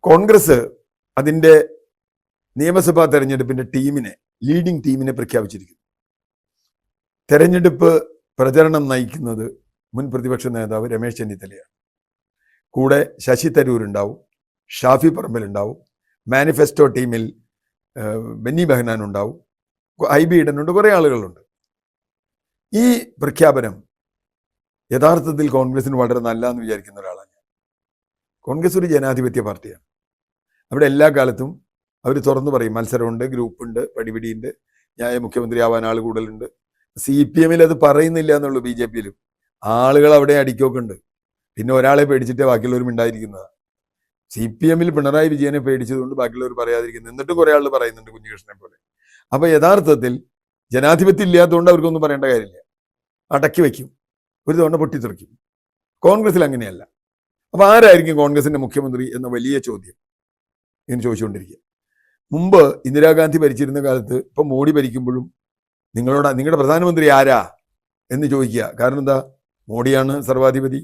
കോൺഗ്രസ് അതിൻ്റെ നിയമസഭാ തെരഞ്ഞെടുപ്പിന്റെ ലീഡിംഗ് ടീമിനെ പ്രഖ്യാപിച്ചിരിക്കുന്നു. തെരഞ്ഞെടുപ്പ് പ്രചരണം നയിക്കുന്നത് മുൻ പ്രതിപക്ഷ നേതാവ് രമേശ് ചെന്നിത്തലയാണ്. കൂടെ ശശി തരൂർ ഉണ്ടാവും, ഷാഫി പറമ്പിൽ ഉണ്ടാവും, മാനിഫെസ്റ്റോ ടീമിൽ ബെന്നി ബെഹനാൻ ഉണ്ടാവും, IB ഈഡനുണ്ട്, കുറേ ആളുകളുണ്ട്. ഈ പ്രഖ്യാപനം യഥാർത്ഥത്തിൽ കോൺഗ്രസിന് വളരെ നല്ലതെന്ന് വിചാരിക്കുന്ന ഒരാളാണ് ഞാൻ. കോൺഗ്രസ് ഒരു ജനാധിപത്യ പാർട്ടിയാണ്. അവിടെ എല്ലാ കാലത്തും അവർ തുറന്നു പറയും, മത്സരമുണ്ട്, ഗ്രൂപ്പുണ്ട്, പടിപിടിയുണ്ട്, മുഖ്യമന്ത്രി ആവാൻ ആൾ കൂടുതലുണ്ട്. CPM അത് പറയുന്നില്ല എന്നുള്ളൂ. BJPയിലും ആളുകൾ അവിടെ അടിക്കൊക്കെ ഉണ്ട്. പിന്നെ ഒരാളെ പേടിച്ചിട്ട് ബാക്കിയുള്ളവരും ഉണ്ടായിരിക്കുന്നതാണ്. CPM പിണറായി വിജയനെ പേടിച്ചതുകൊണ്ട് ബാക്കിയുള്ളവർ പറയാതിരിക്കുന്നത്. എന്നിട്ടും കുറെ ആൾ പറയുന്നുണ്ട്, കുഞ്ഞികൃഷ്ണനെ പോലെ. അപ്പൊ യഥാർത്ഥത്തിൽ ജനാധിപത്യം ഇല്ലാത്തതുകൊണ്ട് അവർക്കൊന്നും പറയേണ്ട കാര്യമില്ല. അടക്കി വയ്ക്കും, ഒരു തവണ പൊട്ടിത്തെറിക്കും. കോൺഗ്രസിൽ അങ്ങനെയല്ല. അപ്പൊ ആരായിരിക്കും കോൺഗ്രസിന്റെ മുഖ്യമന്ത്രി എന്ന വലിയ ചോദ്യം എന്ന് ചോദിച്ചുകൊണ്ടിരിക്കുക. മുമ്പ് ഇന്ദിരാഗാന്ധി ഭരിച്ചിരുന്ന കാലത്ത്, ഇപ്പൊ മോഡി ഭരിക്കുമ്പോഴും നിങ്ങളുടെ പ്രധാനമന്ത്രി ആരാ എന്ന് ചോദിക്കുക. കാരണം എന്താ? മോഡിയാണ് സർവാധിപതി.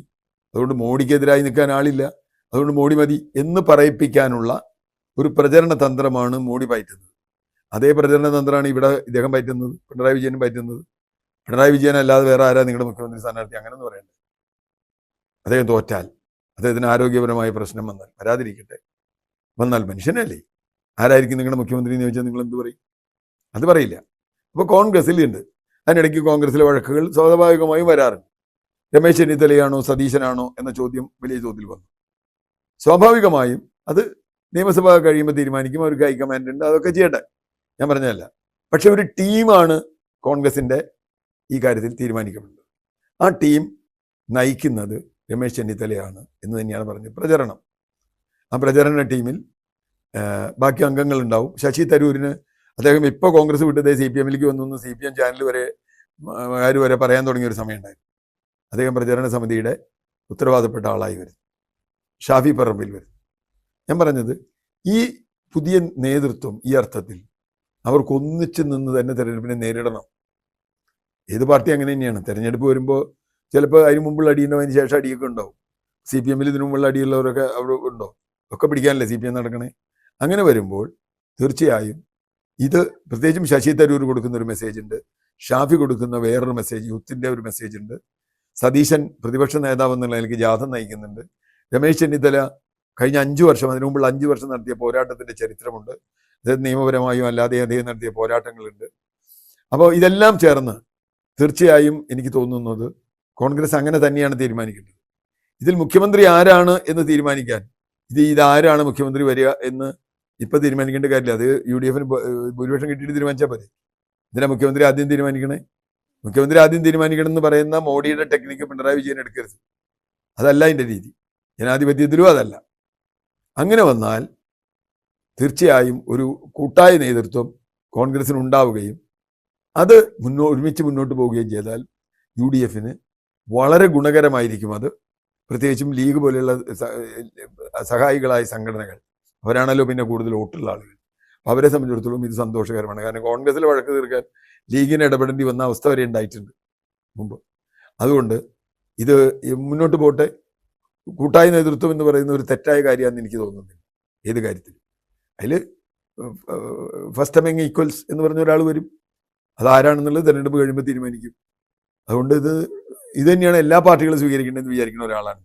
അതുകൊണ്ട് മോഡിക്കെതിരായി നിൽക്കാൻ ആളില്ല, അതുകൊണ്ട് മോഡി മതി എന്ന് പറയിപ്പിക്കാനുള്ള ഒരു പ്രചരണ തന്ത്രമാണ് മോഡി പയറ്റുന്നത്. അതേ പ്രചരണ തന്ത്രമാണ് ഇവിടെ ഇദ്ദേഹം പയറ്റുന്നത്, പിണറായി വിജയനും പയറ്റുന്നത്. പിണറായി വിജയൻ അല്ലാതെ വേറെ ആരാ നിങ്ങളുടെ മുഖ്യമന്ത്രി സ്ഥാനാർത്ഥി? അങ്ങനെയൊന്നും പറയണ്ടേ. അദ്ദേഹം തോറ്റാൽ, അദ്ദേഹത്തിന് ആരോഗ്യപരമായ പ്രശ്നം വന്നാൽ, വരാതിരിക്കട്ടെ, വന്നാൽ മനുഷ്യനല്ലേ, ആരായിരിക്കും നിങ്ങളുടെ മുഖ്യമന്ത്രി എന്ന് ചോദിച്ചാൽ നിങ്ങൾ എന്ത് പറയും? അത് പറയില്ല. അപ്പോൾ കോൺഗ്രസിലുണ്ട്. അതിനിടയ്ക്ക് കോൺഗ്രസിലെ വഴക്കുകൾ സ്വാഭാവികമായും വരാറുണ്ട്. രമേശ് ചെന്നിത്തലയാണോ സതീശനാണോ എന്ന ചോദ്യം വലിയ തോതിൽ വന്നു. സ്വാഭാവികമായും അത് നിയമസഭ കഴിയുമ്പോൾ തീരുമാനിക്കും. അവർക്ക് ഹൈക്കമാൻഡ് ഉണ്ട്, അതൊക്കെ ചെയ്യട്ടെ, ഞാൻ പറഞ്ഞതല്ല. പക്ഷെ ഒരു ടീമാണ് കോൺഗ്രസിന്റെ ഈ കാര്യത്തിൽ തീരുമാനിക്കപ്പെടുന്നത്. ആ ടീം നയിക്കുന്നത് രമേശ് ചെന്നിത്തലയാണ് എന്ന് തന്നെയാണ് പറഞ്ഞത്. പ്രചരണം, ആ പ്രചരണ ടീമിൽ ബാക്കി അംഗങ്ങളുണ്ടാവും. ശശി തരൂരിന് അദ്ദേഹം ഇപ്പോൾ കോൺഗ്രസ് വിട്ടതേ CPMലേക്ക് വന്നു CPM ചാനൽ വരെ പറയാൻ തുടങ്ങിയൊരു സമയമുണ്ടായിരുന്നു. അദ്ദേഹം പ്രചരണ സമിതിയുടെ ഉത്തരവാദപ്പെട്ട ആളായി വരും. ഷാഫി പറമ്പിൽ വരും. ഞാൻ പറഞ്ഞത്, ഈ പുതിയ നേതൃത്വം ഈ അർത്ഥത്തിൽ അവർക്ക് ഒന്നിച്ചു നിന്ന് തന്നെ തെരഞ്ഞെടുപ്പിനെ നേരിടണം. ഏത് പാർട്ടി അങ്ങനെ തന്നെയാണ്. തെരഞ്ഞെടുപ്പ് വരുമ്പോൾ ചിലപ്പോൾ അതിന് മുമ്പുള്ള അടിയുണ്ടാവും, അതിന് ശേഷം അടിയൊക്കെ ഉണ്ടാവും. CPM ഇതിനു മുമ്പുള്ള അടിയുള്ളവരൊക്കെ അവിടെ ഉണ്ടോ? ഒക്കെ പിടിക്കാനല്ലേ CPM നടക്കണേ. അങ്ങനെ വരുമ്പോൾ തീർച്ചയായും ഇത് പ്രത്യേകിച്ചും ശശി തരൂർ കൊടുക്കുന്ന ഒരു മെസ്സേജ് ഉണ്ട്, ഷാഫി കൊടുക്കുന്ന വേറൊരു മെസ്സേജ്, യൂത്തിൻ്റെ ഒരു മെസ്സേജ് ഉണ്ട്. സതീശൻ പ്രതിപക്ഷ നേതാവ് എന്നുള്ള നിലയ്ക്ക് ജാഥ നയിക്കുന്നുണ്ട്. രമേശ് ചെന്നിത്തല കഴിഞ്ഞ 5 വർഷം, അതിനു മുമ്പുള്ള 5 വർഷം നടത്തിയ പോരാട്ടത്തിന്റെ ചരിത്രമുണ്ട്. അതായത് നിയമപരമായും അല്ലാതെ അദ്ദേഹം നടത്തിയ പോരാട്ടങ്ങളുണ്ട്. അപ്പോൾ ഇതെല്ലാം ചേർന്ന് തീർച്ചയായും എനിക്ക് തോന്നുന്നത് കോൺഗ്രസ് അങ്ങനെ തന്നെയാണ് തീരുമാനിക്കേണ്ടത്. ഇതിൽ മുഖ്യമന്ത്രി ആരാണ് എന്ന് തീരുമാനിക്കാൻ, ഇതാരാണ് മുഖ്യമന്ത്രി വരിക എന്ന് ഇപ്പൊ തീരുമാനിക്കേണ്ട കാര്യമില്ല. അത് UDFന് ഭൂരിപക്ഷം കിട്ടിയിട്ട് തീരുമാനിച്ചാൽ മതി. ഇതിനാ മുഖ്യമന്ത്രി ആദ്യം തീരുമാനിക്കണേ? മുഖ്യമന്ത്രി ആദ്യം തീരുമാനിക്കണം എന്ന് പറയുന്ന മോഡിയുടെ ടെക്നിക്ക് പിണറായി വിജയൻ എടുക്കരുത്. അതല്ല അതിൻ്റെ രീതി. ജനാധിപത്യത്തിലും അതല്ല. അങ്ങനെ വന്നാൽ തീർച്ചയായും ഒരു കൂട്ടായ നേതൃത്വം കോൺഗ്രസിന് ഉണ്ടാവുകയും അത് ഒരുമിച്ച് മുന്നോട്ട് പോവുകയും ചെയ്താൽ UDFന് വളരെ ഗുണകരമായിരിക്കും. അത് പ്രത്യേകിച്ചും ലീഗ് പോലെയുള്ള സഹായികളായ സംഘടനകൾ, അവരാണല്ലോ പിന്നെ കൂടുതൽ വോട്ടുള്ള ആളുകൾ. അവരെ സംബന്ധിച്ചിടത്തോളം ഇത് സന്തോഷകരമാണ്. കാരണം കോൺഗ്രസിൽ വഴക്ക് തീർക്കാൻ ലീഗിന് ഇടപെടേണ്ടി വന്ന അവസ്ഥ വരെ ഉണ്ടായിട്ടുണ്ട് മുമ്പ്. അതുകൊണ്ട് ഇത് മുന്നോട്ട് പോട്ടെ. കൂട്ടായ നേതൃത്വം എന്ന് പറയുന്ന ഒരു തെറ്റായ കാര്യമാണെന്ന് എനിക്ക് തോന്നുന്നില്ല ഏത് കാര്യത്തിലും. അതിൽ ഫസ്റ്റ് അമംഗ് ഈക്വൽസ് എന്ന് പറഞ്ഞ ഒരാൾ വരും. അതാരാണെന്നുള്ളത് തെരഞ്ഞെടുപ്പ് കഴിയുമ്പോൾ തീരുമാനിക്കും. അതുകൊണ്ട് ഇത് തന്നെയാണ് എല്ലാ പാർട്ടികളും സ്വീകരിക്കേണ്ടതെന്ന് വിചാരിക്കുന്ന ഒരാളാണ്.